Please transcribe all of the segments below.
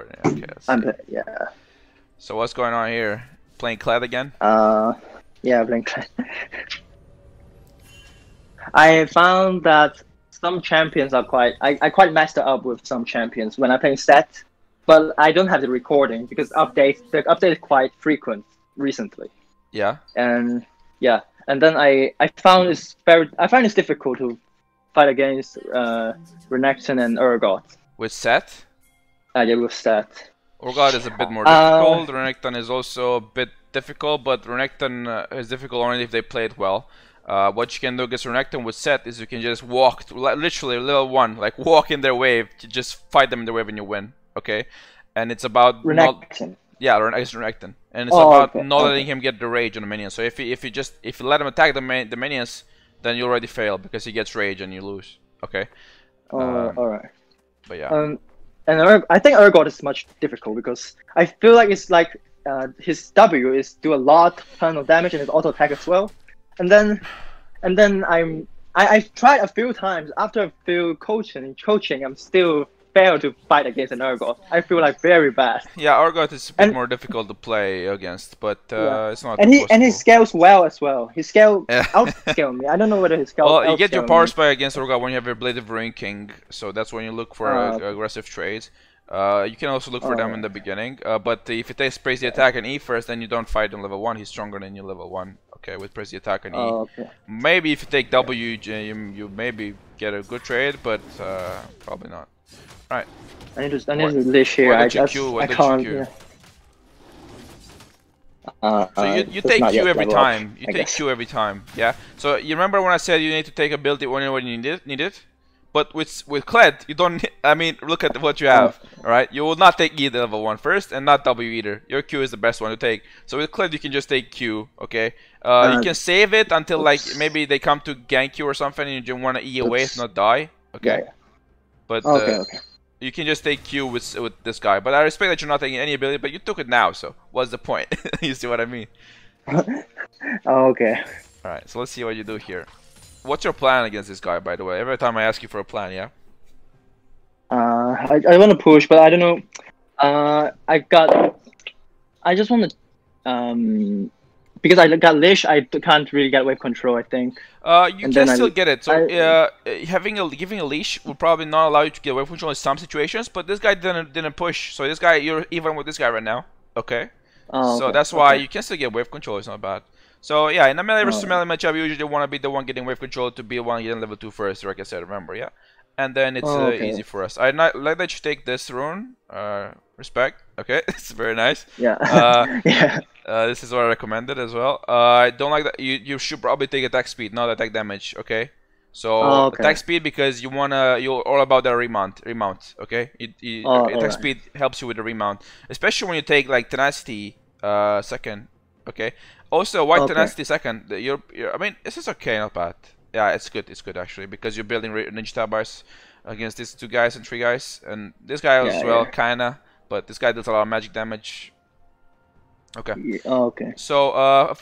recording. Okay, Yeah. So what's going on here? Playing Kled again? Yeah, playing Kled. I found that some champions are I quite messed up with some champions when I play set, but I don't have the recording because the update is quite frequent recently. Yeah. And yeah, and then I found it's difficult to fight against Renekton and Urgot. With set? Yeah, with set. Urgot is a bit more difficult. Renekton is also a bit difficult, but Renekton is difficult only if they play it well. What you can do against Renekton with set is you can just walk, literally level 1, like walk in their wave, to just fight them in their wave and you win. Okay, and it's about Renekton. It's Renekton, and it's about not letting him get the rage on the minions. So if you let him attack the minions, then you already fail because he gets rage and you lose. Okay. Alright. But yeah. And I think Urgot is much difficult because I feel like it's like his W is do a lot ton of damage and his auto attack as well. And then I've tried a few times after a few coaching, I'm still failed to fight against an Urgot. I feel like very bad. Yeah, Urgot is a bit more difficult to play against, but it's not. And he scales well as well. He outscale me. I don't know whether he scales. Well, you get your power spike against Urgot when you have your Blade of Ruin King, so that's when you look for aggressive trades. You can also look for them in the beginning, but if you praise the attack and E first, then you don't fight on level 1. He's stronger than you level 1. Okay, with praise the attack and E. Maybe if you take W, you maybe get a good trade, but probably not. Right. I need to leash here. I can't. Yeah. So you take Q every time. You take Q every time. Yeah. So you remember when I said you need to take ability when you need it? But with Kled, you don't. I mean, look at what you have. All right, you will not take E level 1 first, and not W either. Your Q is the best one to take. So with Kled, you can just take Q. Okay. You can save it until like maybe they come to gank you or something, and you just want to E away, if not die. Okay. Yeah. But you can just take Q with this guy. But I respect that you're not taking any ability, but you took it now. So what's the point? You see what I mean? Okay. All right. So let's see what you do here. What's your plan against this guy, by the way? Every time I ask you for a plan, yeah? I want to push, but I don't know. I just want to, because I got Leash, I can't really get wave control, I think. You can still get it. So giving a leash would probably not allow you to get wave control in some situations, but this guy didn't push. So this guy, you're even with this guy right now. Okay? So that's why you can still get wave control. It's not bad. So yeah, in a melee versus melee matchup, you usually want to be the one getting wave control to be the one getting level 2 first, like I said, remember, yeah? And then it's easy for us. I like that you take this rune. Respect. Okay, it's very nice. Yeah. This is what I recommended as well. I don't like that. You should probably take attack speed, not attack damage. Okay. So attack speed because you're all about the remount. Okay. Attack speed helps you with the remount, especially when you take like tenacity second. Okay. Also, white tenacity second. I mean, this is okay, not bad. Yeah, it's good. It's good actually because you're building ninja bars against these 2 guys and 3 guys, and this guy as well, kinda. But this guy does a lot of magic damage. Okay. Okay. So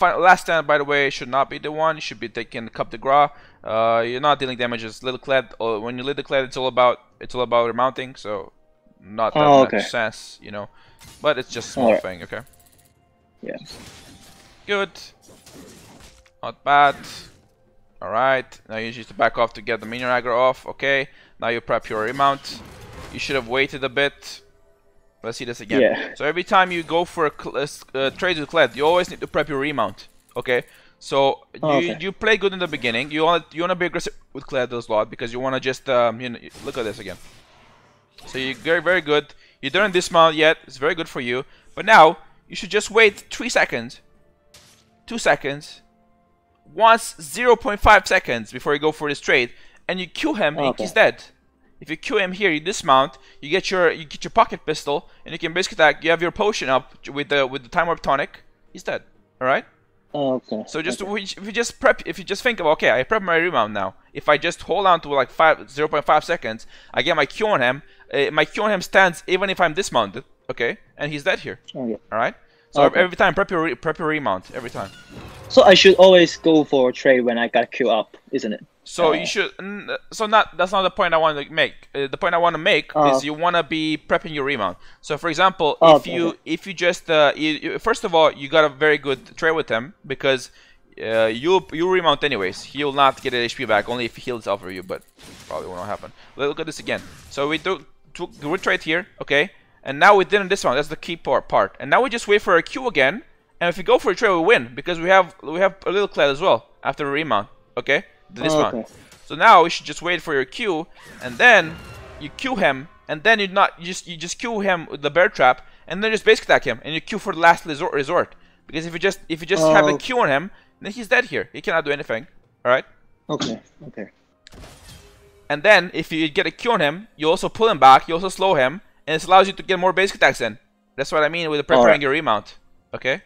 last stand, by the way, should not be the one. You should be taking the Cup de Gras. You're not dealing damage as little Kled. When you lead the Kled, it's all about remounting. So not that much sense, you know. But it's just a small thing. Okay. Yeah. Good. Not bad. Alright. Now you just back off to get the minion aggro off. Okay. Now you prep your remount. You should have waited a bit. Let's see this again. Yeah. So every time you go for a trade with Kled, you always need to prep your remount. Okay. So you play good in the beginning. You wanna be aggressive with Kled a lot because you wanna just you know, look at this again. So you're very good. You didn't dismount yet. It's very good for you. But now you should just wait 3 seconds. 2 seconds, once 0.5 seconds before you go for this trade, and you Q him, and he's dead. If you Q him here, you dismount, you get your pocket pistol, and you can basically attack. You have your potion up with the time warp tonic. He's dead. All right. Okay. So just if you just think of okay, I prep my remount now. If I just hold on to like 0.5 seconds, I get my Q on him. My Q on him stands even if I'm dismounted. Okay, and he's dead here. All right. So every time, prep your remount every time. So I should always go for a trade when I got Q up, isn't it? So you should. So that's not the point I want to make. The point I want to make is you want to be prepping your remount. So for example, if you just first of all you got a very good trade with him because you remount anyways. He'll not get an HP back only if he heals over you, but probably won't happen. Look at this again. So we took the trade here, okay, and now we didn't dismount. That's the key part. And now we just wait for a Q again, and if we go for a trade, we win because we have a little Kled as well after a remount, okay. The dismount. Okay. So now you should just wait for your Q, and then you Q him, and then you just Q him with the bear trap, and then just basic attack him, and you Q for the last resort. Because if you just have a Q on him, then he's dead here. He cannot do anything. All right. Okay. And then if you get a Q on him, you also pull him back. You also slow him, and it allows you to get more basic attacks in. That's what I mean with preparing your remount. Okay.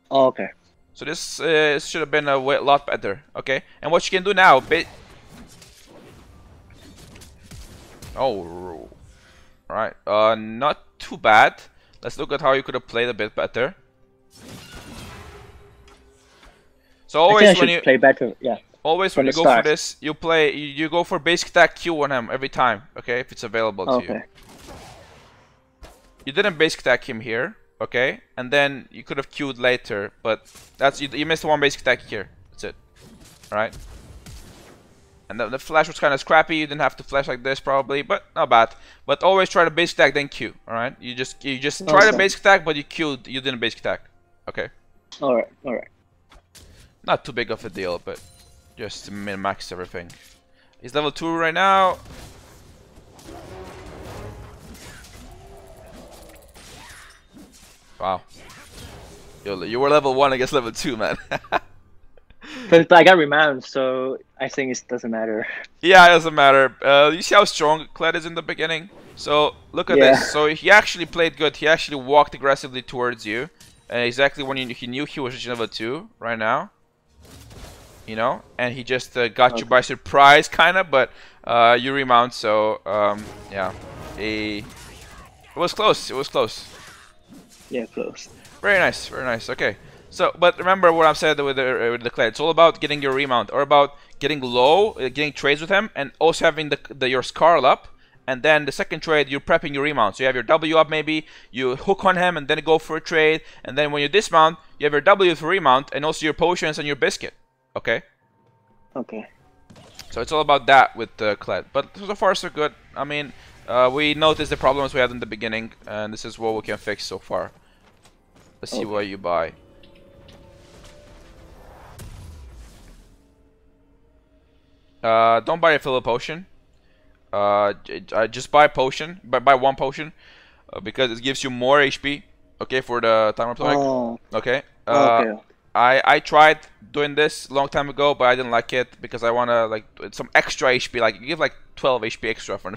Okay. So this should have been a lot better, okay? And what you can do now, oh, right, not too bad. Let's look at how you could have played a bit better. So always when you play better, yeah. Always when you go for this, you go for basic attack Q on him every time, okay? If it's available to you. You didn't basic attack him here. Okay, and then you could have queued later, but that's you missed one basic attack here. That's it. Alright. And the flash was kind of scrappy. You didn't have to flash like this probably, but not bad. But always try to basic attack then Q. Alright, you just try to basic attack, but you didn't basic attack. Okay. Alright. Not too big of a deal, but just to min-max everything. He's level 2 right now. Wow. You were level 1 against level 2, man. But I got remount, so I think it doesn't matter. Yeah, it doesn't matter. You see how strong Kled is in the beginning? So, look at this. So, he actually played good. He actually walked aggressively towards you. Exactly when he knew he was level 2 right now. You know? And he just got you by surprise, kind of. But you remount, so, yeah. It was close. It was close. Yeah, close. Very nice, very nice. Okay, so but remember what I've said with the Kled. It's all about getting your remount, or about getting low, getting trades with him, and also having your Scarl up. And then the second trade, you're prepping your remount. So you have your W up, maybe you hook on him, and then go for a trade. And then when you dismount, you have your W for remount, and also your potions and your biscuit. Okay. Okay. So it's all about that with the Kled. But so far so good. I mean, we noticed the problems we had in the beginning, and this is what we can fix so far. Let's see what you buy. Don't buy a fill potion. Just buy a potion. Buy one potion, because it gives you more HP. Okay, for the timer play. Okay. I tried doing this a long time ago, but I didn't like it because I wanna like some extra HP. Like you give like 12 HP extra from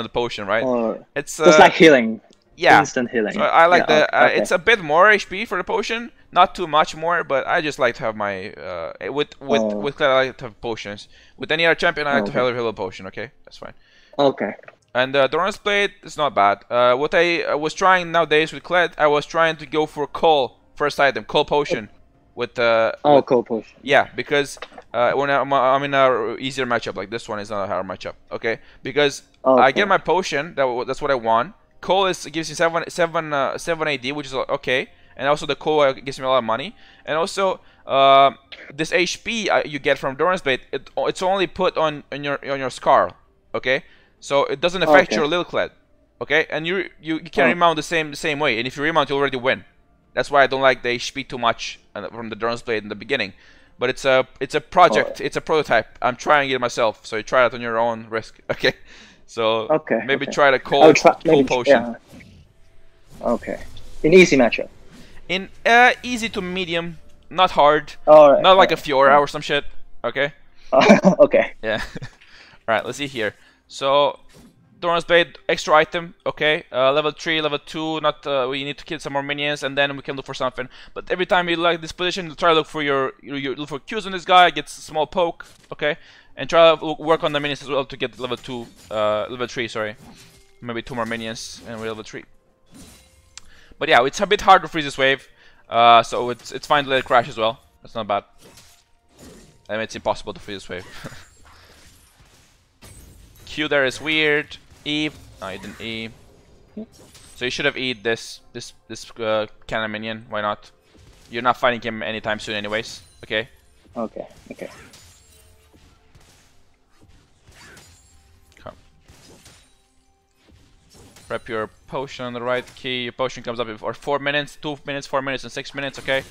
the potion, right? It's just like healing. Yeah, instant healing. So I like that. It's a bit more HP for the potion, not too much more, but I just like to have my with Kled, I like to have potions. With any other champion, I like to have a potion. Okay, that's fine. Okay. And Doran's Blade is not bad. What I was trying nowadays with Kled, I was trying to go for coal first item, coal potion. With coal potion. Yeah, because when I'm in a easier matchup, like this one is not a hard matchup. Okay, because I get my potion. That's what I want. Coal gives you 7 AD, which is okay, and also the coal gives me a lot of money, and also this HP you get from Doran's Blade, it's only put on your Scar, okay, so it doesn't affect your little Kled, okay, and you can remount the same way, and if you remount, you already win. That's why I don't like the HP too much from the Doran's Blade in the beginning, but it's a project, it's a prototype. I'm trying it myself, so you try it on your own risk, okay. So maybe try the coal potion. Yeah. Okay. In easy matchup. In easy to medium, not hard. Alright. Not like a Fiora or some shit. Okay. Okay. Yeah. Alright, let's see here. So Doran's Blade, extra item, okay. Level 3, level 2, not we need to kill some more minions and then we can look for something. But every time you like this position, you try to look for you look for Qs on this guy, gets a small poke, okay. And try to work on the minions as well to get level 3, sorry. Maybe 2 more minions and we're level 3. But yeah, it's a bit hard to freeze this wave. So it's fine to let it crash as well. That's not bad. I mean, it's impossible to freeze this wave. Q there is weird. E. No, you didn't E. So you should have E'd this cannon minion. Why not? You're not fighting him anytime soon, anyways. Okay. Okay. Okay. Come. Prep your potion on the right key. Your potion comes up before 4 minutes, 2 minutes, 4 minutes, and 6 minutes. Okay.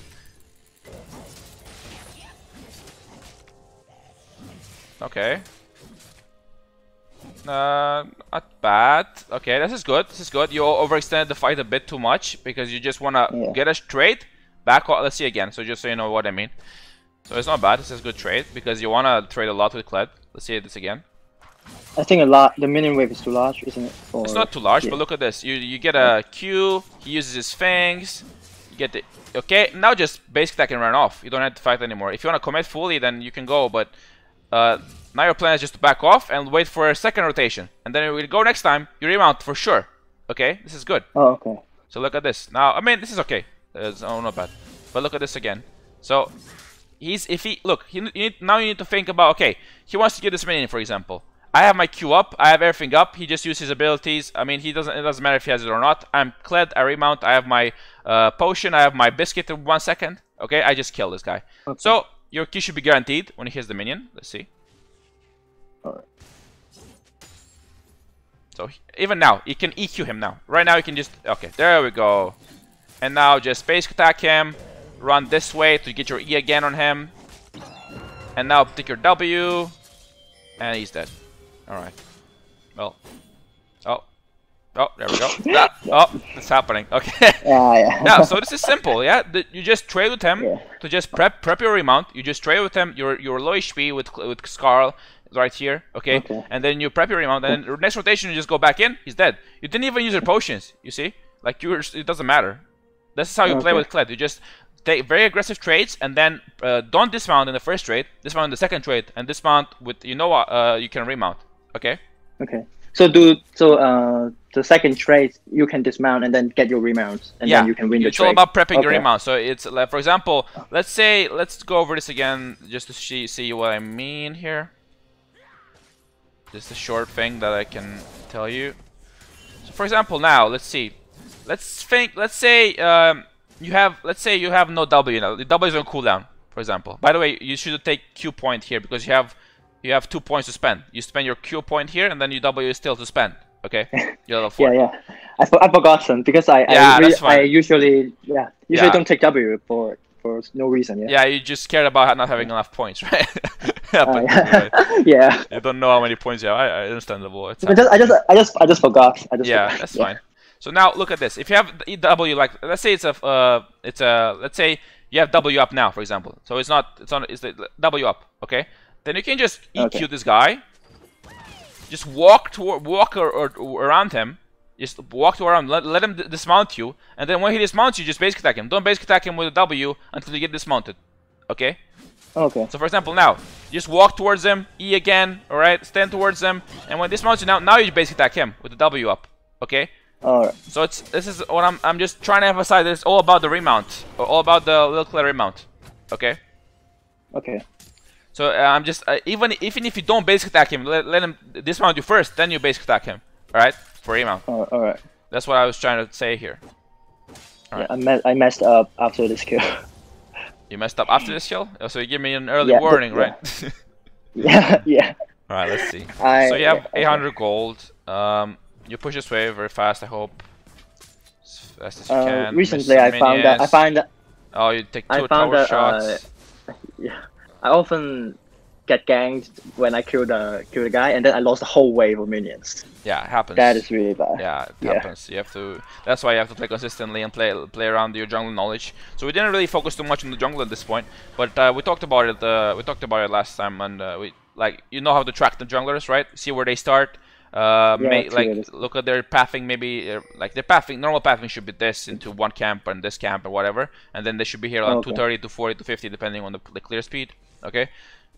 Okay. Not bad. Okay, this is good. This is good. You overextended the fight a bit too much because you just wanna get a trade. Back off. Let's see again. So just so you know what I mean. So it's not bad. This is a good trade because you wanna trade a lot with Kled. Let's see this again. I think a lot. The minion wave is too large, isn't it? Or, it's not too large, but look at this. You get a Q. He uses his fangs. You get the okay. Now just basic attack and run off. You don't have to fight anymore. If you wanna commit fully, then you can go. But now your plan is just to back off and wait for a second rotation, and then we'll go next time. You remount for sure. Okay, this is good. Oh, okay. So look at this. Now, I mean, this is okay. Oh, not bad. But look at this again. So now you need to think about. Okay, he wants to get this minion, for example. I have my Q up. I have everything up. He just uses his abilities. I mean, it doesn't matter if he has it or not. I'm Kled. I remount. I have my potion. I have my biscuit in 1 second. Okay, I just kill this guy. Okay. So your Q should be guaranteed when he hits the minion. Let's see. Alright. So even now, you can EQ him now. Right now you can just... Okay, there we go. And now just basic attack him. Run this way to get your E again on him. And now take your W. And he's dead. Alright. Well. Oh. Oh, there we go. Oh, it's happening. Okay. Yeah. Now, so this is simple, yeah? You just trade with him to just prep your remount. You just trade with him. Your low HP with Skarl. Right here, okay? And then you prep your remount, and then next rotation you just go back in. He's dead. You didn't even use your potions. You see, like it doesn't matter. This is how you play with Kled. You just take very aggressive trades, and then don't dismount in the first trade. Dismount in the second trade, and dismount with you can remount. Okay. Okay. So the second trade you can dismount and then get your remount, and then you can win the trade. It's all about prepping your remount. So it's like, for example, let's go over this again just to see what I mean here. Just a short thing that I can tell you. So for example, now let's see. Let's say you have no W now. The W is on cooldown, for example. By the way, you should take Q point here because you have 2 points to spend. You spend your Q point here, and then your W is still to spend. Okay. You're level 4. Yeah. I forgot some because I usually don't take W for no reason. Yeah, you just cared about not having enough points, right? Yeah. You don't know how many points you have. I understandable. I just forgot. That's fine. So now look at this. If you have EW, like let's say let's say you have W up now, for example. So it's the W up, okay? Then you can just EQ this guy. Just walk around him. Just walk around, let him dismount you, and then when he dismounts you, just basic attack him. Don't basic attack him with a W until you get dismounted. Okay? Okay. So for example, now, just walk towards him, E again, alright? Stand towards him, and when dismounts you now you basic attack him with the W up. Okay? Alright. So this is what I'm just trying to emphasize. It's all about the remount. All about the little Kled remount. Okay? Okay. So I'm just even if you don't basic attack him, let him dismount you first, then you basic attack him. Alright? For remount. Alright. That's what I was trying to say here. Right. Yeah, I messed up after this kill. You messed up after this kill? Oh, so you give me an early warning, right? Yeah. Alright, let's see. So you have 800 gold. You push this wave very fast, I hope. As fast as you can. Recently I found that oh, you take 2 tower shots. Yeah. I often get ganked when I kill the guy, and then I lost the whole wave of minions. Yeah, it happens. That is really bad. Yeah, it happens. You have to. That's why you have to play consistently and play around your jungle knowledge. So we didn't really focus too much on the jungle at this point, but we talked about it. We talked about it last time, and you know how to track the junglers, right? See where they start. Look at their pathing. Maybe like their pathing. Normal pathing should be this into one camp and this camp or whatever, and then they should be here on 230 to 40 to 50 depending on the clear speed. Okay.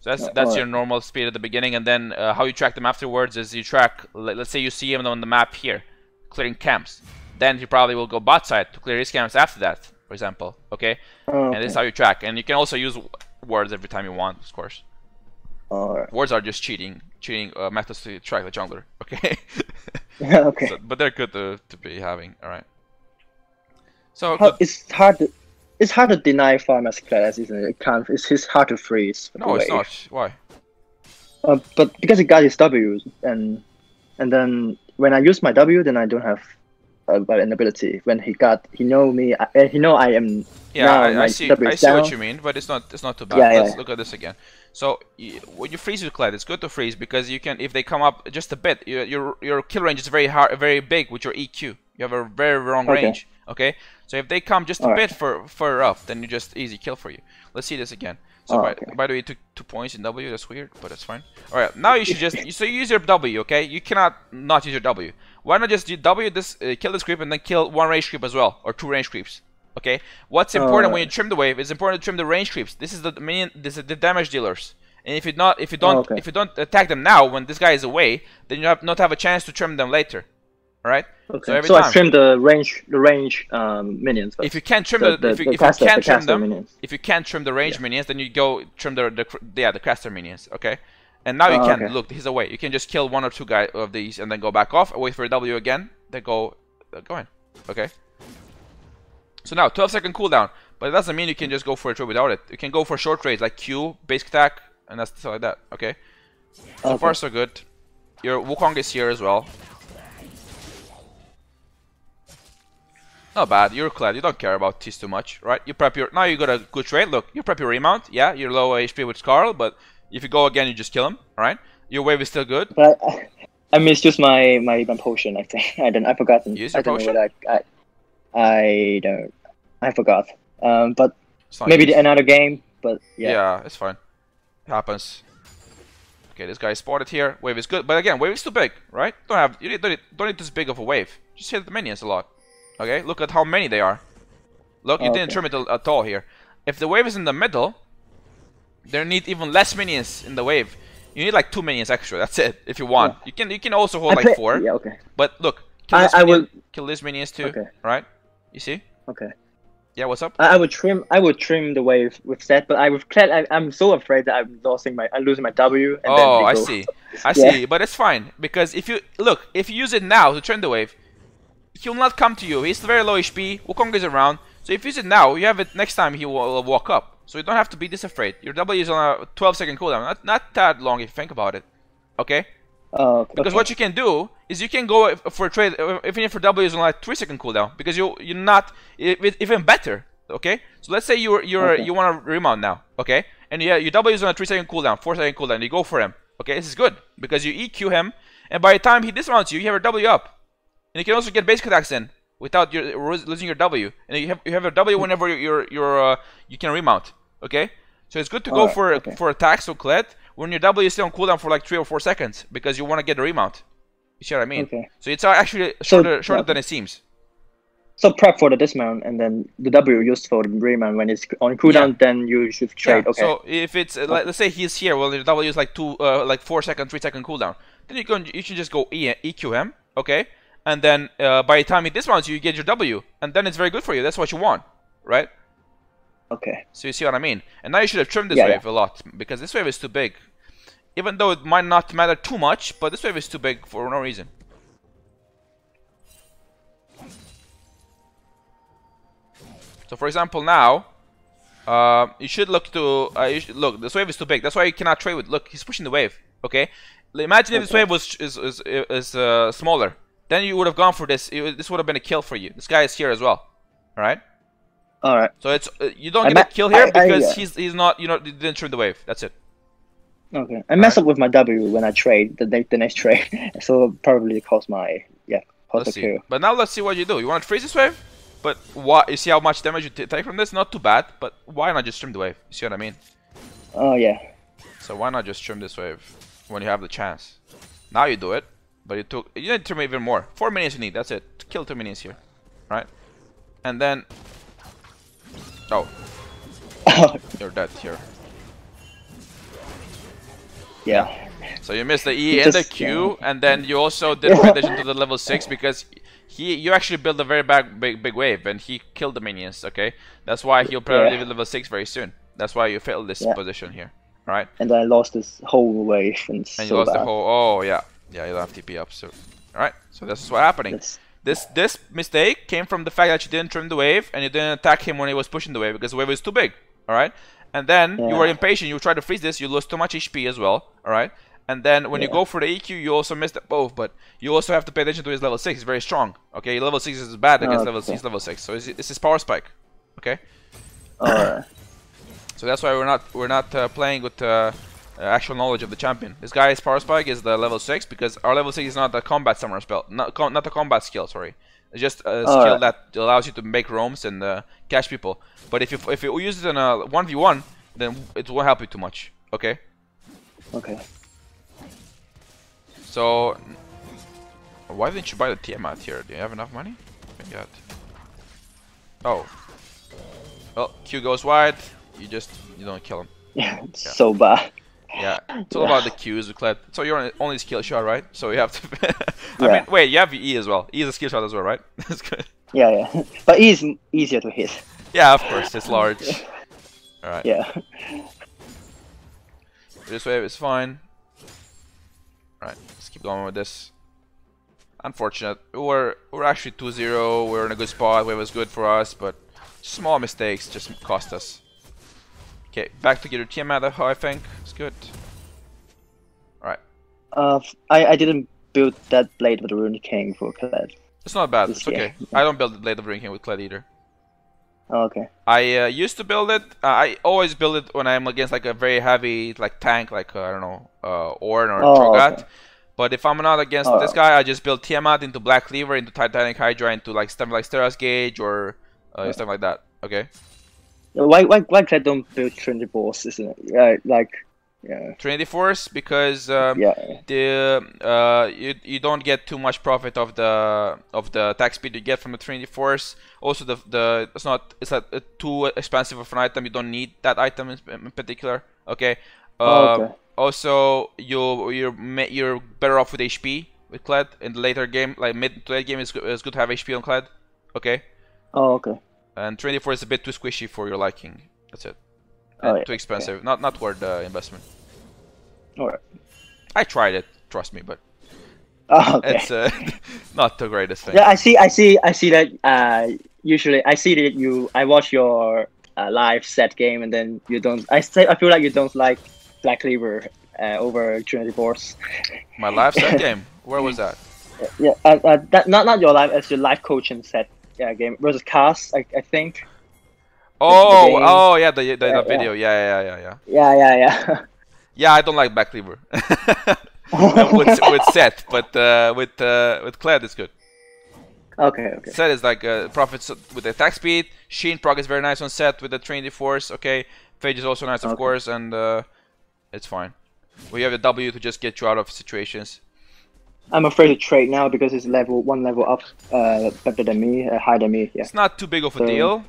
So that's your normal speed at the beginning, and then how you track them afterwards is you track. Let's say you see him on the map here, clearing camps. Then he probably will go bot side to clear his camps after that, for example. Okay, and this is how you track. And you can also use words every time you want, of course. Alright. Wards are just cheating methods to track the jungler. Okay. Okay. So, but they're good to be having. All right. So it's hard to deny farm as Kled, isn't it? It can't. It's hard to freeze. No, it's not. Why? But because he got his W, and then when I use my W, then I don't have an ability. When he know me, he know I am. Yeah, I see what you mean, but it's not too bad. Let's look at this again. So when you freeze with Kled, it's good to freeze because you can, if they come up just a bit, your kill range is very big with your EQ. You have a very long range. Okay, so if they come just a bit further up, then you just easy kill for you. Let's see this again. So by the way, you took 2 points in W. That's weird, but that's fine. All right, now you should just so you use your W. Okay, you cannot not use your W. Why not just do W this kill this creep and then kill 1 range creep as well, or 2 range creeps? Okay. What's important when you trim the wave is important to trim the range creeps. This is the the damage dealers. And if you don't attack them now when this guy is away, then you not have a chance to trim them later. All right. Okay. So I trim the range minions. First. If you can't trim if you can't trim the range minions, then you go trim the caster minions. Okay. And now you can look. He's away. You can just kill 1 or 2 guys of these and then go back off. Wait for a W again. Then go in. Okay. So now 12-second cooldown, but it doesn't mean you can just go for a trade without it. You can go for short trades like Q, basic attack, and that's stuff like that. Okay. So far so good. Your Wukong is here as well. Not bad. You're Kled. You don't care about Tis too much, right? You prep your. Now you got a good trade. Look, you prep your remount. Yeah, you're low HP with Skarl, but if you go again, you just kill him. All right. Your wave is still good. But I misused my potion. I think I forgot. Use your potion. I forgot. But maybe another game. But yeah. Yeah, it's fine. It happens. Okay, this guy is spotted here. Wave is good, but again, wave is too big, right? Don't need this big of a wave. Just hit the minions a lot. Okay, look at how many they are. Look, you didn't trim it at all here. If the wave is in the middle, there need even less minions in the wave. You need like 2 minions extra. That's it. If you want, you can also hold like 4. Yeah, okay. But look, kill these minions too. Okay. Right? You see? Okay. Yeah, what's up? I would trim the wave with Set, but with Kled, I'm so afraid that I'm losing my W. And then I see. I see, but it's fine because if you use it now to trim the wave, he will not come to you. He's very low HP. Wukong is around, so if you use it now, you have it next time. He will walk up, so you don't have to be this afraid. Your W is on a 12-second cooldown, not that long if you think about it. Okay. Because what you can do is you can go for a trade even if your W is on like 3-second cooldown because you're not even better. Okay, so let's say you want to remount now. Okay, and your W is on a 3-second cooldown, 4-second cooldown. And you go for him. Okay, this is good because you EQ him, and by the time he dismounts you, you have your W up, and you can also get basic attacks in without losing your W, and you have a W whenever you can remount. Okay, so it's good to go for attacks on Kled when your W is still on cooldown for like 3 or 4 seconds because you want to get a remount. You see what I mean? Okay. So it's actually shorter than it seems. So prep for the dismount and then the W used for the remount when it's on cooldown, then you should trade. Okay. So if it's let's say he's here, well the W is like 4-second, 3-second cooldown. Then you should just go EQ him, okay? And then by the time he dismounts you get your W, and then it's very good for you. That's what you want, right? Okay. So you see what I mean? And now you should have trimmed this wave a lot because this wave is too big. Even though it might not matter too much, but this wave is too big for no reason. So for example now, you should look to look. This wave is too big. That's why you cannot trade with. Look, he's pushing the wave. Okay. Imagine if this wave was smaller. Then you would have gone for this. This would have been a kill for you. This guy is here as well. All right. All right. So it's you don't get a kill here because he's not didn't trim the wave. That's it. Okay. I mess up with my W when I trade the next trade, so probably cost my Let's see. But now let's see what you do. You want to freeze this wave? But what you see how much damage you take from this? Not too bad. But why not just trim the wave? You see what I mean? Oh yeah. So why not just trim this wave when you have the chance? Now you do it, but you need to trim even more. 4 minions you need. That's it. To kill 2 minions here, right? And then you're dead here. Yeah. So you missed the E and the Q, and then you also did transition to the level 6 because you actually built a very big wave, and he killed the minions. Okay, that's why he'll probably level 6 very soon. That's why you failed this position here. Alright? And then I lost this whole wave, and And you so lost bad. the whole... Oh, yeah. Yeah, you don't have TP up, so... Alright, so this is what's happening. This mistake came from the fact that you didn't trim the wave, and you didn't attack him when he was pushing the wave, because the wave was too big. Alright? And then, you were impatient, you tried to freeze this, you lost too much HP as well. Alright? And then, when you go for the EQ, you also missed the both, but you also have to pay attention to his level 6, he's very strong. Okay, level 6 is bad against level 6, so it's his power spike. Okay? Alright. So that's why we're not playing with actual knowledge of the champion. This guy's power spike is the level 6 because our level 6 is not the combat summoner spell, not the combat skill. Sorry, it's just a skill that allows you to make roams and catch people. But if you use it in a 1v1, then it won't help you too much. Okay. Okay. So why didn't you buy the Tiamat here? Do you have enough money? God. Oh. Well, Q goes wide. You don't kill him. Yeah, it's so bad. Yeah, it's all about the Qs with Kled. So you're only skill shot, right? So you have to... I mean, wait, you have E as well. E is a skill shot as well, right? That's good. Yeah. But E is easier to hit. Yeah, of course, it's large. Alright. Yeah. This wave is fine. Alright, let's keep going with this. Unfortunate. We're actually 2-0. We're in a good spot. Wave was good for us, but small mistakes just cost us. Okay, back to get your Tiamat, I think. It's good. Alright. I didn't build that blade with the Rune King for Kled. It's not bad, it's okay. I don't build the blade of Rune King with Kled either. Oh, okay. I used to build it. I always build it when I'm against like a very heavy like tank, like I don't know, Ornn or Proguides. Okay. But if I'm not against this guy, I just build Tiamat into Black Cleaver, into Titanic Hydra, into like stuff like Steras Gauge or stuff like that. Okay. Why Kled don't build Trinity Force, isn't it? Yeah. Trinity Force because you don't get too much profit of the attack speed you get from the Trinity Force. Also it's not too expensive of an item. You don't need that item in particular. Okay. Also you're better off with HP with Kled in the later game. Like mid to late game is good to have HP on Kled. Okay. Oh, okay. And Trinity Force is a bit too squishy for your liking. That's it. Too expensive. Okay. Not worth the investment. Alright. I tried it, trust me, but it's not the greatest thing. Yeah, I see that. Usually, I see that I watch your live set game, and then you don't. I feel like you don't like Black Cleaver over Trinity Force. My live set game. Where was that? Yeah, that not your live, as your live coaching set game versus Cast, I think. Oh, yeah, the video. Yeah. Yeah. Yeah, I don't like Black Cleaver with Set, but with Kled it's good. Okay. Set is like profits with the attack speed. Sheen proc is very nice on Set with the Trinity Force. Okay, Phage is also nice, of course, and it's fine. We have the W to just get you out of situations. I'm afraid to trade now because it's one level up, better than me, higher than me. Yeah. It's not too big of a deal.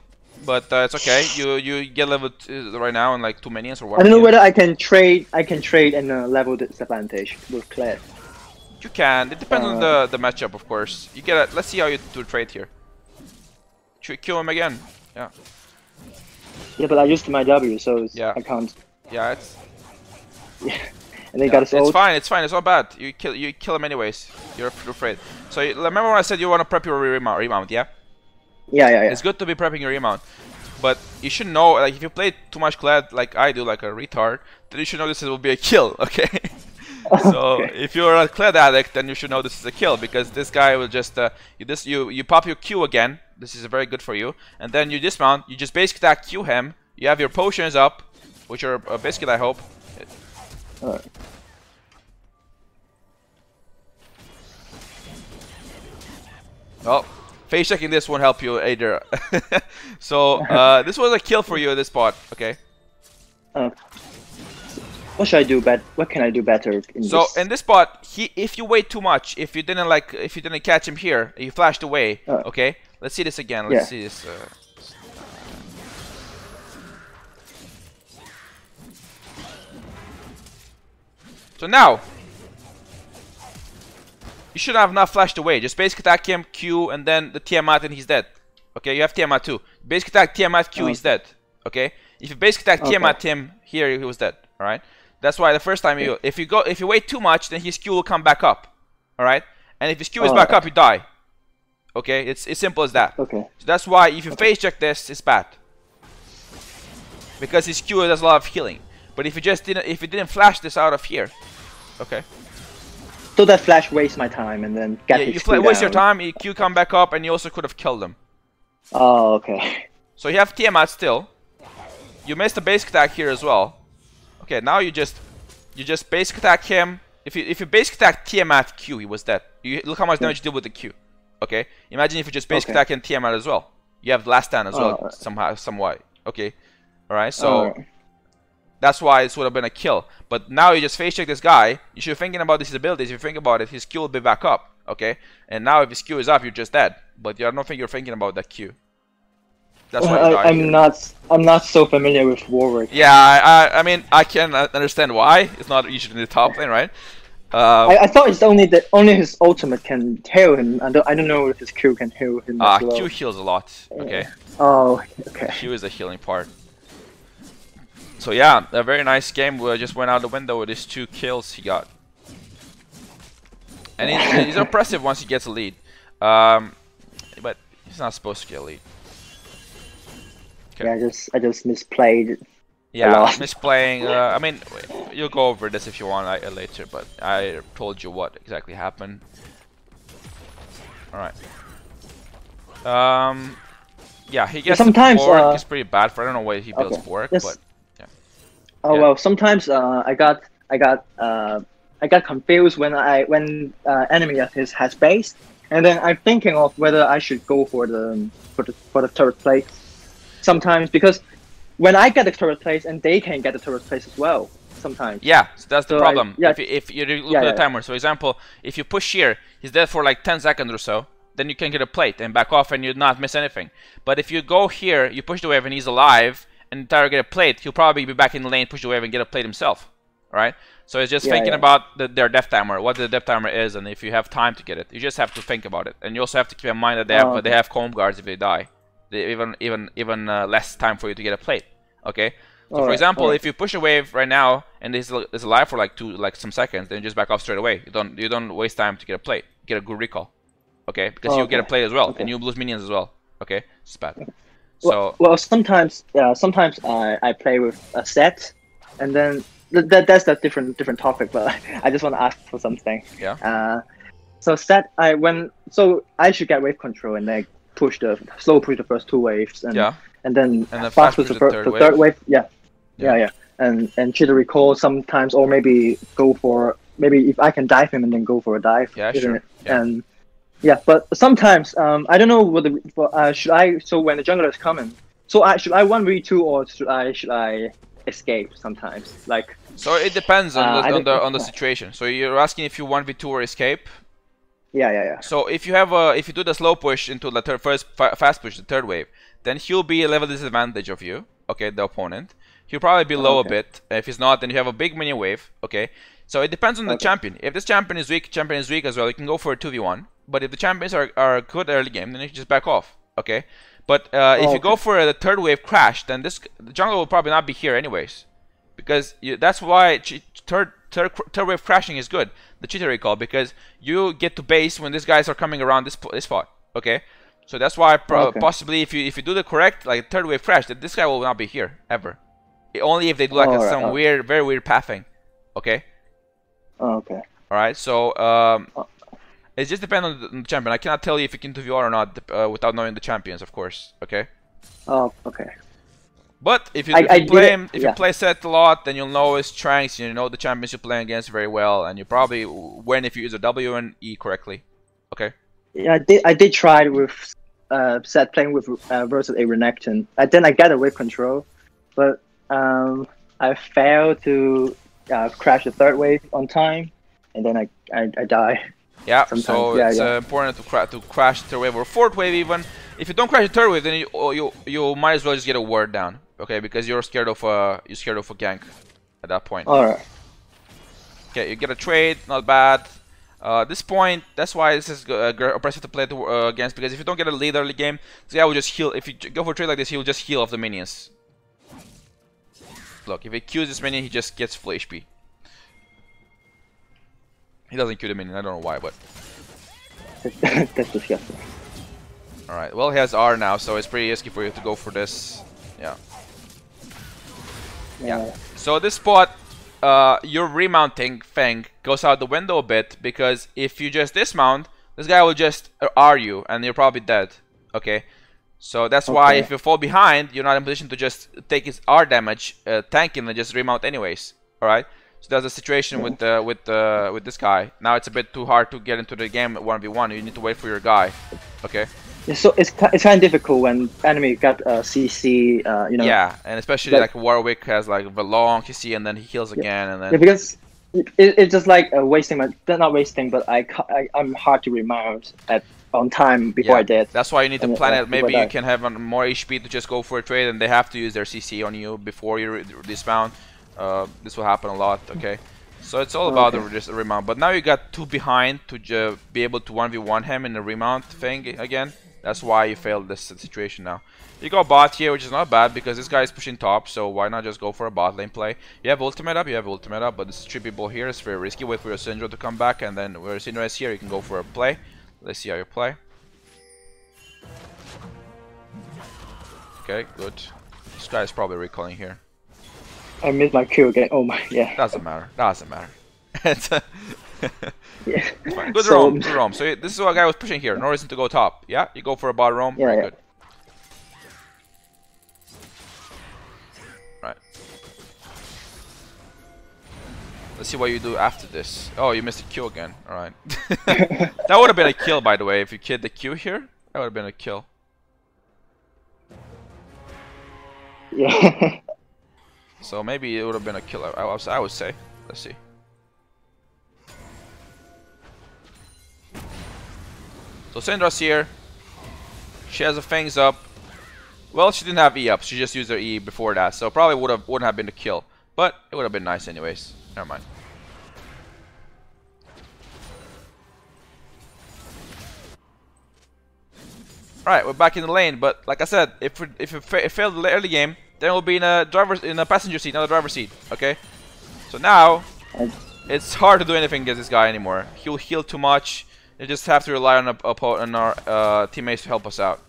But it's okay. You get level right now in like 2 minions or 1 I don't know whether I can trade. I can trade in a level disadvantage with Kled. You can. It depends on the matchup, of course. You get. Let's see how you do trade here. Kill him again. Yeah. Yeah, but I used my W, so I can't. Yeah, it's. Yeah. And they got his ult. It's fine. It's fine. It's not bad. You kill him anyways. You're afraid. So remember when I said you want to prep your remount? Yeah. Yeah. It's good to be prepping your remount, but you should know, like, if you play too much Kled, like I do, like a retard, then you should know this will be a kill, okay? So if you're a Kled addict, then you should know this is a kill, because this guy will just you pop your Q again. This is very good for you, and then you dismount. You just basic attack Q him. You have your potions up, which are biscuit, I hope. Alright. Well. Phase checking this won't help you either. So this was a kill for you at this spot, okay? What should I do? What can I do better in this? So in this spot, if you wait too much, if you didn't catch him here, you flashed away. Okay, let's see this again. Let's see this. So now. You should have not flashed away. Just basic attack him, Q, and then the Tiamat, and he's dead. Okay, you have Tiamat too. Basic attack Tiamat, Q, he's dead. Okay, if you basic attack Tiamat him here, he was dead. All right. That's why the first time if you wait too much, then his Q will come back up. All right. And if his Q is back up, you die. Okay. It's as simple as that. Okay. So that's why if you phase check this, it's bad. Because his Q does a lot of healing. But if you didn't flash this out of here, okay. So that flash wastes my time and then get you waste your time. Your Q come back up, and you also could have killed him. Oh, okay. So you have Tiamat still. You missed the basic attack here as well. Okay, now you just basic attack him. If you basic attack Tiamat Q, he was dead. Look how much damage you did with the Q. Okay, imagine if you just basic attack and Tiamat as well. You have last stand as well somewhat. Okay, all right. So that's why this would have been a kill. But now you just face check this guy. You should be thinking about his abilities. If you think about it, his Q will be back up. Okay, and now if his Q is up, you're just dead. But I don't think you're thinking about that Q. That's why I'm not so familiar with Warwick. Yeah, I mean I can understand why. It's not usually in the top lane, right? I thought it's only his ultimate can heal him. I don't know if his Q can heal him as well. Q heals a lot. Okay. Oh, okay. Q is the healing part. So yeah, a very nice game. We just went out the window with his 2 kills he got, and he's impressive once he gets a lead. But he's not supposed to get a lead. Okay. Yeah, I just misplayed. Yeah, misplaying. I mean, you'll go over this if you want later, but I told you what exactly happened. All right. Yeah, he gets sometimes Warwick is pretty bad for. I don't know why he builds Warwick, but yeah. Oh well, sometimes I got confused when enemy of his has base, and then I'm thinking of whether I should go for the turret plate. Sometimes because when I get the turret place and they can get the turret place as well sometimes. Yeah, so that's the problem. Yeah. If you look at the timer, so for example, if you push here, he's dead for like 10 seconds or so, then you can get a plate and back off and you'll not miss anything. But if you go here, you push the wave and he's alive and try to get a plate, he'll probably be back in the lane, push the wave and get a plate himself. Alright? So it's just thinking about their death timer, what the death timer is, and if you have time to get it. You just have to think about it. And you also have to keep in mind that they have comb guards if they die. They even less time for you to get a plate. Okay? So for example, if you push a wave right now and it's alive for like some seconds, then you just back off straight away. You don't waste time to get a plate. Get a good recall. Okay? Because you get a plate as well, and you lose minions as well. Okay? It's bad. So well, sometimes I play with a set, and then that's a different topic. But I just want to ask for something. Yeah. So set I should get wave control and then slow push the first 2 waves and then fast push the third wave. Yeah. And cheat the recall sometimes, or maybe go for if I can dive him and then go for a dive. Yeah, sure. Yeah. And but sometimes I don't know whether should I. So when the jungler is coming, so should I 1v2 or should I escape sometimes? Like. So it depends on the situation. So you're asking if you 1v2 or escape. Yeah. So if you do the slow push into the first fast push, the third wave, then he'll be a level disadvantage of you. Okay, the opponent. He'll probably be low a bit. If he's not, then you have a big minion wave. Okay. So it depends on the champion. If this champion is weak as well, you can go for a 2v1. But if the champions are good early game, then you can just back off. Okay. But if you go for the third wave crash, then the jungle will probably not be here anyways, because that's why third wave crashing is good. The cheater recall, because you get to base when these guys are coming around this spot. Okay, so that's why possibly if you do the correct like third wave crash, that this guy will not be here ever. Only if they do like some weird, very weird pathing. Okay. Okay. All right. So it just depends on the champion. I cannot tell you if you can 2v1 or not without knowing the champions, of course. Okay. Oh, okay. But if you play set a lot, then you'll know his strengths, you know the champions you're playing against very well, and you probably win if you use a W and E correctly. Okay. Yeah, I did try with set playing with versus a Renekton. Then I get a wave control, but I failed to crash the third wave on time, and then I die. Yeah. Sometimes. So it's important to crash the third wave or fourth wave even. If you don't crash the third wave, then you might as well just get a ward down. Okay, because you're scared of a gank at that point. Alright. Okay, you get a trade, not bad. This point, that's why this is oppressive to play against, because if you don't get a lead early game, this guy will just heal. If you go for a trade like this, he will just heal off the minions. Look, if he Qs this minion, he just gets full HP. He doesn't Q the minion, I don't know why, but... That's disgusting. Alright, well he has R now, so it's pretty risky for you to go for this. Yeah. Yeah. So this spot, your remounting thing goes out the window a bit, because if you just dismount, this guy will just R you, and you're probably dead. Okay? So that's why if you fall behind, you're not in position to just take his R damage, tank him, and just remount anyways. Alright? So that's the situation with this guy. Now it's a bit too hard to get into the game 1v1. You need to wait for your guy. Okay? Yeah, so it's kind of difficult when enemy got CC, you know. Yeah, and especially like Warwick has like the long CC and then he heals again and then. Yeah, because it's just like wasting my, not wasting, but I'm hard to remount on time before I did. That's why you need to plan it. Maybe you can have more HP to just go for a trade, and they have to use their CC on you before you dismount. This will happen a lot. Okay, so it's all about the remount. But now you got 2 behind to be able to 1v1 him in the remount thing again. That's why you failed this situation now. You go bot here, which is not bad because this guy is pushing top, so why not just go for a bot lane play? You have ultimate up, but this 3 people here is very risky. Wait for your Syndra to come back, and then where Syndra is here, you can go for a play. Let's see how you play. Okay, good. This guy is probably recalling here. I missed my Q again. Oh my, yeah. Doesn't matter. Doesn't matter. It's yeah. Good roam. Good roam. So this is what a guy was pushing here. No reason to go top. Yeah, you go for a bot roam. Very good. Right. Let's see what you do after this. Oh, you missed a Q again. Alright. That would have been a kill, by the way. If you killed the Q here, that would have been a kill. Yeah. So maybe it would have been a kill, I would say. Let's see. So Syndra's here. She has the fangs up. Well, she didn't have E up. She just used her E before that. So probably wouldn't have been the kill. But it would have been nice anyways. Never mind. Alright, we're back in the lane, but like I said, if it failed the early game, then we'll be in a passenger seat, not a driver's seat. Okay? So now it's hard to do anything against this guy anymore. He'll heal too much. You just have to rely on our teammates to help us out.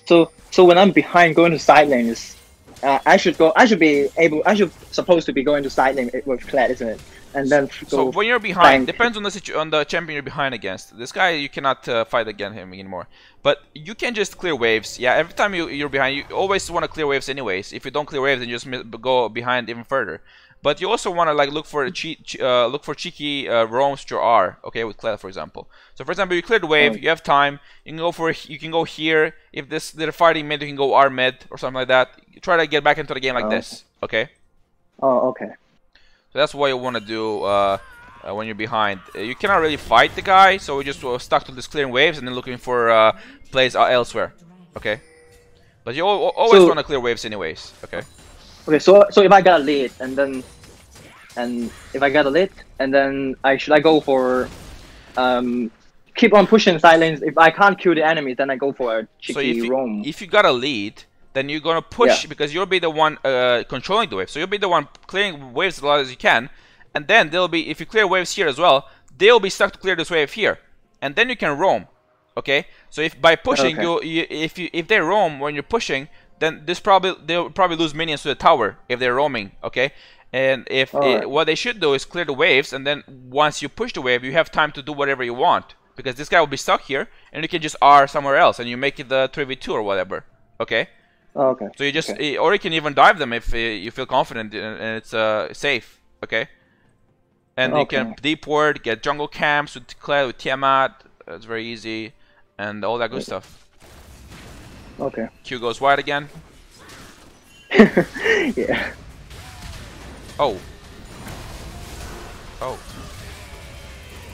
So when I'm behind going to side lanes, I should supposed to be going to side lane with Kled, isn't it? And then so when you're behind, depends on the champion you're behind against. This guy you cannot fight against him anymore. But you can just clear waves. Yeah, every time you're behind, you always want to clear waves anyways. If you don't clear waves, then you just go behind even further. But you also want to like look for cheeky roams to your R. Okay, with Kled for example. So for example, you clear the wave, you have time. You can go here. If they're fighting mid, you can go R mid or something like that. You try to get back into the game like this. Okay. Oh, okay. So that's what you want to do when you're behind. You cannot really fight the guy, so we just stuck to this clearing waves and then looking for plays elsewhere. Okay. But you always want to clear waves anyways. Okay. Okay, so if I got a lead and if I got a lead and then should I go for keep on pushing side lanes? If I can't kill the enemy, then I go for a cheeky roam. If you got a lead, then you're gonna push because you'll be the one controlling the wave. So you'll be the one clearing waves as long as you can, and then they'll be, if you clear waves here as well, they'll be stuck to clear this wave here, and then you can roam. Okay, so if by pushing if they roam when you're pushing, then they'll probably lose minions to the tower if they're roaming. Okay, and if what they should do is clear the waves, and then once you push the wave, you have time to do whatever you want because this guy will be stuck here, and you can just R somewhere else, and you make it the 3v2 or whatever. Okay. Oh, okay. So you just, or you can even dive them if you feel confident and it's safe. Okay. And you can deep ward, get jungle camps with Kled, with Tiamat. It's very easy, and all that good stuff. Okay. Q goes wide again. Yeah. Oh. Oh.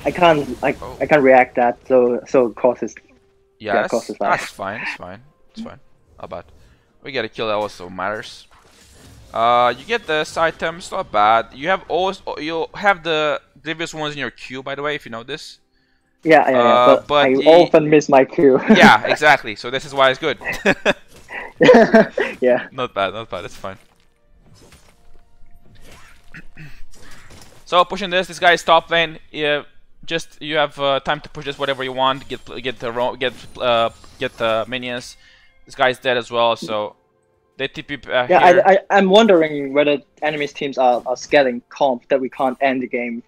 I can't react that, so causes. Yeah, that's fine. It's fine. It's fine. Not bad. We get a kill that also matters. You get this item, it's not bad. You have the previous ones in your queue, by the way, if you know this. Yeah, but I often miss my queue. Yeah, exactly. So this is why it's good. Yeah. Not bad, it's fine. So pushing this guy is top lane. You have time to push this whatever you want. Get the minions. This guy's dead as well, so they TP here. I'm wondering whether enemies teams are scaling comp that we can't end the game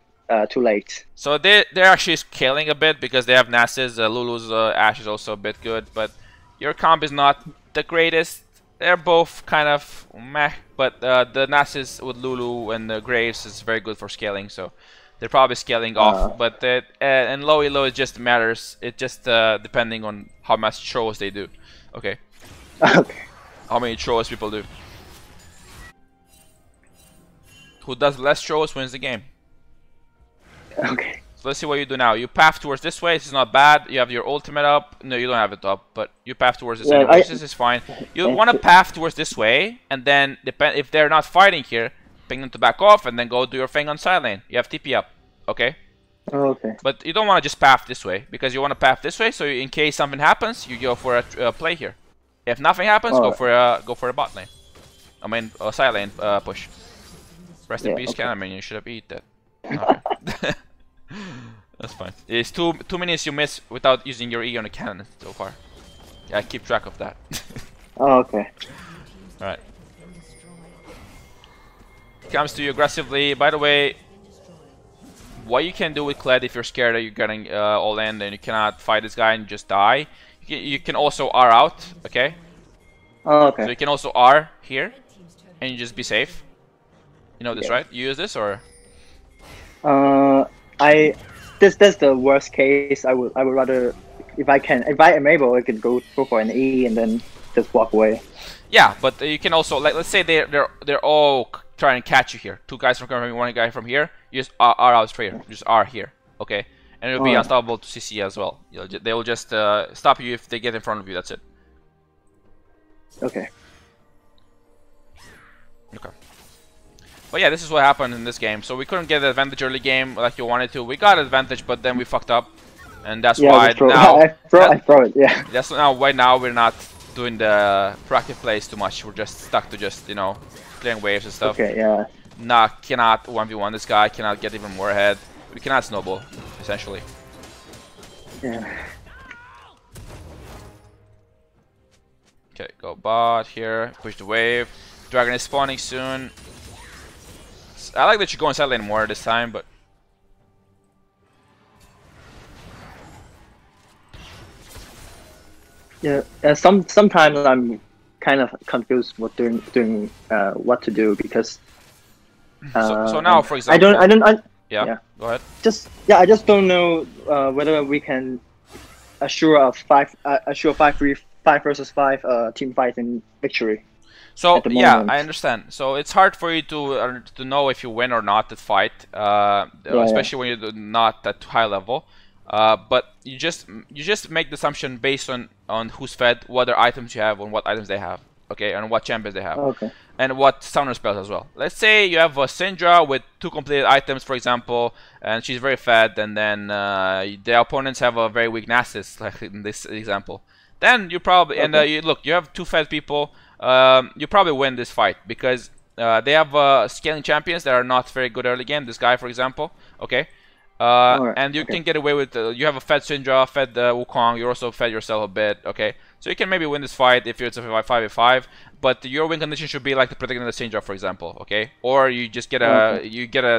too late. So they're actually scaling a bit because they have Nasus. Lulu's Ashe is also a bit good, but your comp is not the greatest. They're both kind of meh, but the Nasus with Lulu and the Graves is very good for scaling, so they're probably scaling off. But and low elo, it just matters. It just depending on how much throws they do. Okay. Okay. How many throws people do? Who does less throws wins the game. Okay. So let's see what you do now. You path towards this way. This is not bad. You have your ultimate up. No, you don't have it up, but you path towards this way. This is fine. You want to path towards this way, and then if they're not fighting here, ping them to back off, and then go do your thing on side lane. You have TP up, okay? Okay. But you don't want to just path this way, because you want to path this way, so in case something happens, you go for a play here. If nothing happens, go for a bot lane. I mean, a side lane push. Rest in peace, Cannon. You should have eaten that. Okay. That's fine. It's two minutes you miss without using your E on a cannon so far. Yeah, keep track of that. Okay. Alright. Comes to you aggressively. By the way, what you can do with Kled if you're scared that you're getting all in and you cannot fight this guy and just die, you can also R out, okay? Okay. So you can also R here and you just be safe. You know this, right? You use this or? That's the worst case. I would rather, if I am able, I could go for an E and then just walk away. Yeah, but you can also, like, let's say they're all trying to catch you here. Two guys from here, one guy from here. You just R out straight here. Just R here, okay? And it'll be unstoppable to CC as well. They will just stop you if they get in front of you. That's it. Okay. Okay. But yeah, this is what happened in this game. So we couldn't get the advantage early game like you wanted to. We got advantage, but then we fucked up, and that's why now. I throw it. Yeah. That's now why now we're not doing the proactive plays too much. We're just stuck to just clearing waves and stuff. Okay. Yeah. Nah, cannot 1v1 this guy. Cannot get even more ahead. We cannot snowball essentially. Yeah. Okay, go bot here. Push the wave. Dragon is spawning soon. I like that you're going side lane more this time, but yeah. Sometimes I'm kind of confused what what to do because. So now, for example, yeah. Go ahead. I just don't know whether we can assure a 5 versus 5 team fight in victory. So yeah, I understand. So it's hard for you to know if you win or not the fight, especially when you're not at high level. But you just make the assumption based on who's fed, what other items you have, and what items they have, okay, and what champions they have, and what summoner spells as well. Let's say you have a Syndra with 2 completed items, for example, and she's very fed, and then the opponents have a very weak Nasus, like in this example. Then you probably you have 2 fed people. You probably win this fight because they have scaling champions that are not very good early game. This guy, for example, okay, and you can get away with. You have a fed Syndra, fed Wukong. You also fed yourself a bit, okay. So you can maybe win this fight if it's a 5v5. But your win condition should be like the protecting the Syndra, for example, okay. Or you just get a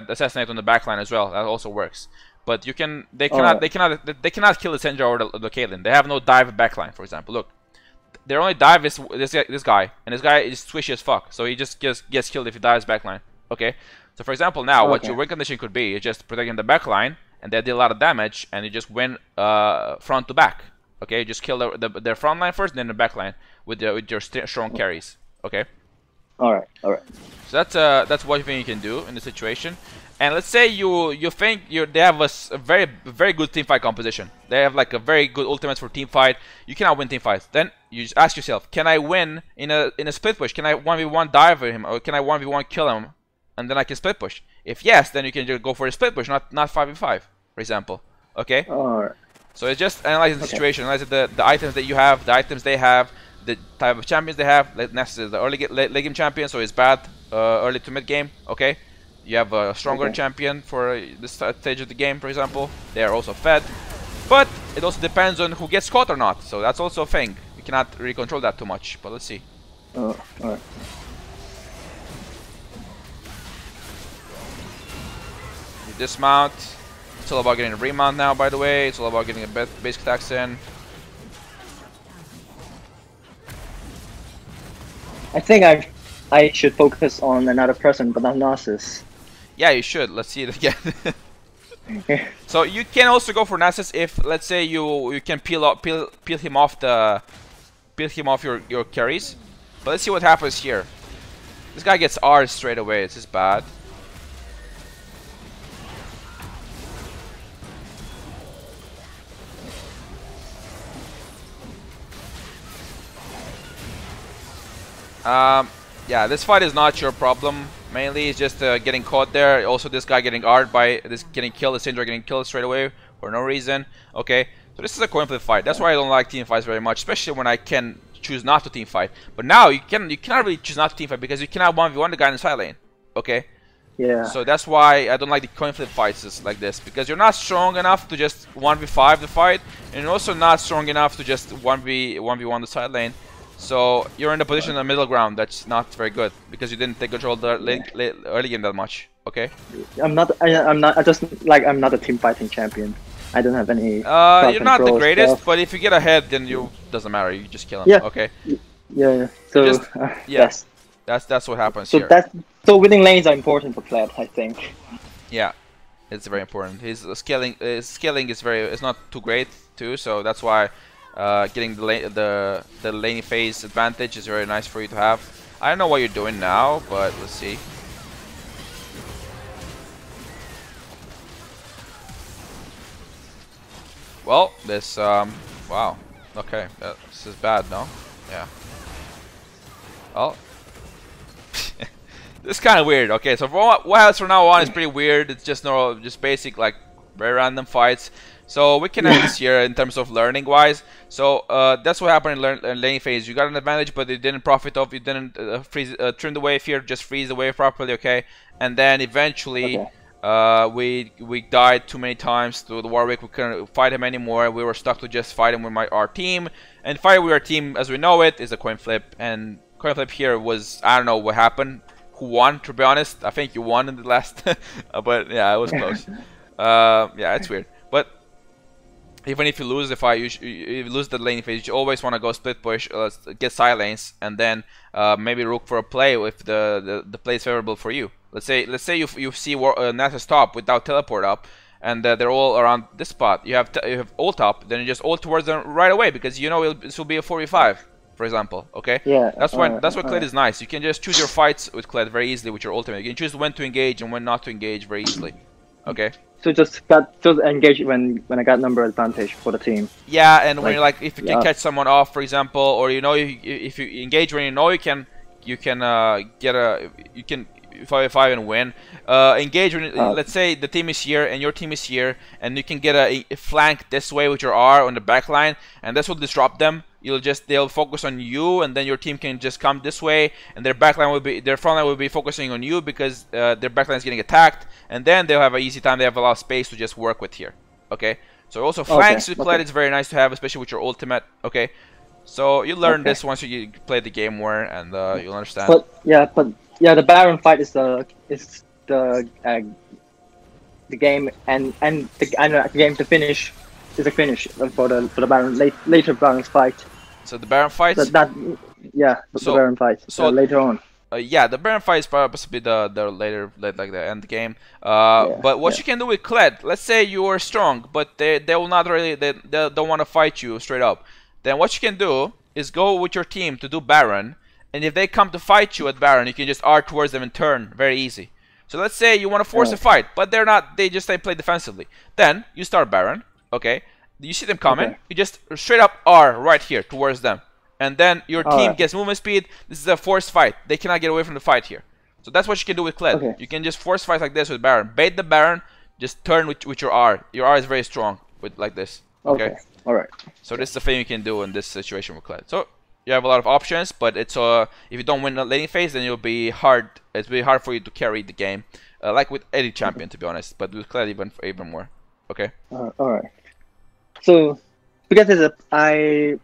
assassinate on the backline as well. That also works. But you can they cannot kill the Syndra or the Caitlyn. They have no dive backline, for example. Look. Their only dive is this guy, and this guy is squishy as fuck, so he just gets killed if he dives backline. Okay, so for example, now what your win condition could be is just protecting the backline, and they deal a lot of damage, and you just win front to back. Okay, just kill their front line first, then the back line with your strong carries. Okay. All right. So that's what you think you can do in the situation. And let's say you think they have a very good team fight composition. They have like a very good ultimates for team fight. You cannot win team fights. Then you just ask yourself, can I win in a split push? Can I 1v1 dive him, or can I 1v1 kill him, and then I can split push? If yes, then you can just go for a split push, not 5v5, for example. Okay. Alright. So it's just analyzing the situation, analyzing the items that you have, the items they have, the type of champions they have. Like Ness is the late game champion, so it's bad early to mid game. Okay. You have a stronger champion for this stage of the game, for example. They are also fed. But it also depends on who gets caught or not. So that's also a thing. You cannot really control that too much. But let's see. Alright. You dismount. It's all about getting a remount now, by the way. It's all about getting a basic attacks in. I think I should focus on another person, but not Narcissus. Yeah, you should. Let's see it again. So you can also go for Narcissus if, let's say, you can peel him off your carries. But let's see what happens here. This guy gets R straight away. This is bad. Yeah, this fight is not your problem. Mainly, it's just getting caught there. Also, this guy getting R'd by this getting killed. The Syndra getting killed straight away for no reason. Okay, so this is a coin flip fight. That's why I don't like team fights very much, especially when I can choose not to team fight. But now you cannot really choose not to team fight because you cannot 1v1 the guy in the side lane. Okay. Yeah. So that's why I don't like the coin flip fights like this, because you're not strong enough to just 1v5 the fight, and you're also not strong enough to just 1v1 the side lane. So you're in the position in the middle ground that's not very good because you didn't take control of the early game that much. Okay. I'm not a team fighting champion. I don't have any. You're not the greatest, stuff. But if you get ahead, then you doesn't matter. You just kill him. Yeah. Okay. Yeah. So just, yes. That's what happens so here. So winning lanes are important for Kled, I think. Yeah, it's very important. His scaling is not too great too, so that's why. Getting the laning phase advantage is very nice for you to have. I don't know what you're doing now, but let's see. Well, this wow. Okay, this is bad, no? Yeah. Oh. This is kind of weird. Okay, so what happens from now on is pretty weird. It's just just basic, like very random fights. So we can end this here in terms of learning wise. So that's what happened in laning phase. You got an advantage, but you didn't profit of. You didn't trim the wave here. Just freeze the wave properly, okay? And then eventually, we died too many times to the Warwick. We couldn't fight him anymore. We were stuck to just fight him with our team. And fighting with our team, as we know it, is a coin flip. And coin flip here was, I don't know what happened. Who won? To be honest, I think you won in the last. But yeah, it was close. Yeah, it's weird. But even if you lose the fight, you lose the lane phase, you always want to go split push, get side lanes, and then maybe rook for a play if the play is favorable for you. Let's say you see Nasus top without teleport up, and they're all around this spot. You have ult up, then you just ult towards them right away because you know this will be a 4v5, for example. Okay. Yeah. That's why Kled is nice. You can just choose your fights with Kled very easily with your ultimate. You can choose when to engage and when not to engage very easily. Okay. So just engage when I got number advantage for the team. Yeah, and when you're like, if you can catch someone off, for example, or you know, if you engage when you know you can get a 5v5 and win. Engage when let's say the team is here and your team is here, and you can get a flank this way with your R on the back line, and this will disrupt them. They'll focus on you, and then your team can just come this way, and their front line will be focusing on you because their back line is getting attacked, and then they'll have an easy time. They have a lot of space to just work with here. Okay, so also flanks with Kled is very nice to have, especially with your ultimate. Okay, so you learn this once you play the game more, and you'll understand. But the Baron fight is the game and the game to finish. Is a finish for the Baron later Baron fight. So the Baron fight. The Baron fight. So later on. Yeah, the Baron fight is possibly the later like the end game. But what you can do with Kled, let's say you are strong, but they will not really they don't want to fight you straight up. Then what you can do is go with your team to do Baron, and if they come to fight you at Baron, you can just R towards them and turn very easy. So let's say you want to force a fight, but they're not. They play defensively. Then you start Baron. Okay, you see them coming, you just straight up R right here towards them, and then your team gets movement speed. This is a forced fight. They cannot get away from the fight here. So that's what you can do with Kled. You can just force fight like this with Baron. Bait the Baron, just turn with your R. Your R is very strong with like this. Okay. Alright. So this is the thing you can do in this situation with Kled. So you have a lot of options, but it's if you don't win the laning phase, then it'll be hard. It's really hard for you to carry the game like with any champion, to be honest, but with Kled even more. Okay. All right. So because I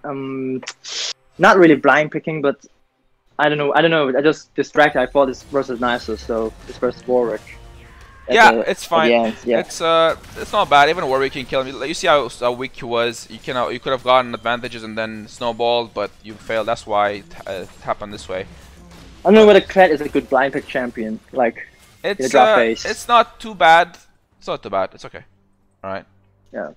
not really blind picking, but I don't know. I just distracted. I thought this versus Nisus, so this versus Warwick. Yeah, it's fine. Yeah. It's not bad. Even Warwick can kill him. You see how weak he was. You could have gotten advantages and then snowballed, but you failed. That's why it happened this way. I don't know whether Kled is a good blind pick champion. Like in the draft phase. It's not too bad. It's not too bad. It's okay. All right. Yeah.